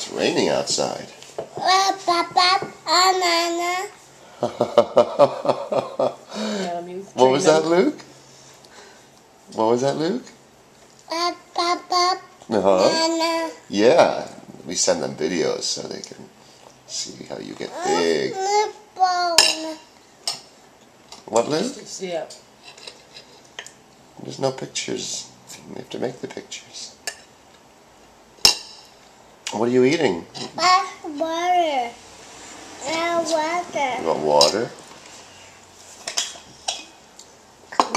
It's raining outside. Papa, Nana. What was that, Luke? What was that, Luke? Papa, Uh-huh. Yeah, we send them videos so they can see how you get big. What, Luke? Yeah. There's no pictures. You have to make the pictures. What are you eating? Water. Water. You want water?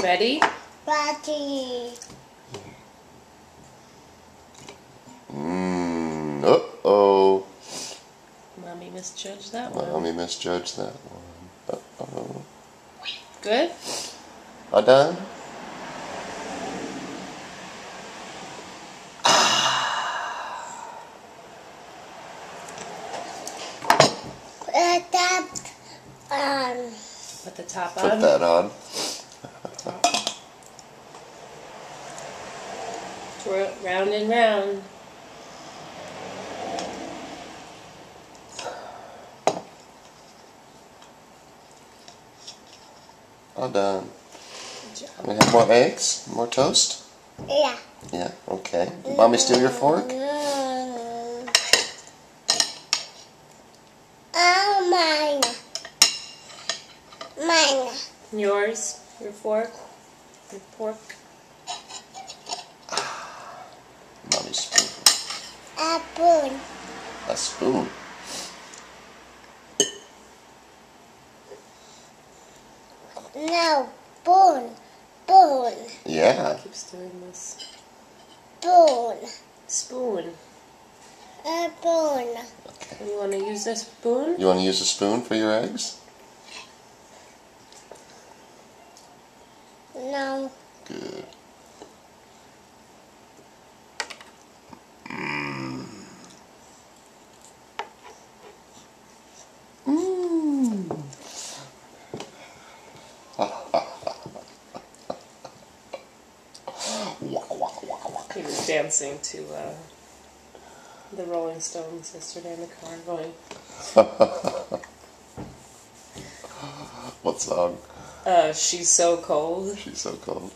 Ready? Ready. Uh-oh. Mommy misjudged that one. Mommy misjudged that one. Uh-oh. Good? All done? Put that on. Put the top on. Put that on. Twirl it round and round. All done. Good job. We have more eggs? More toast? Yeah. Yeah, okay. Did Mommy steal your fork? Oh, mine. Mine. Yours? Your fork? Your fork? Mommy's spoon. A spoon. A spoon. No, spoon. Spoon. Yeah. Keeps doing this. Spoon. Spoon. A spoon. Okay. You want to use this spoon? You want to use a spoon for your eggs? No. Good. He was dancing to the Rolling Stones yesterday in the car going, What song? She's So Cold. She's so cold.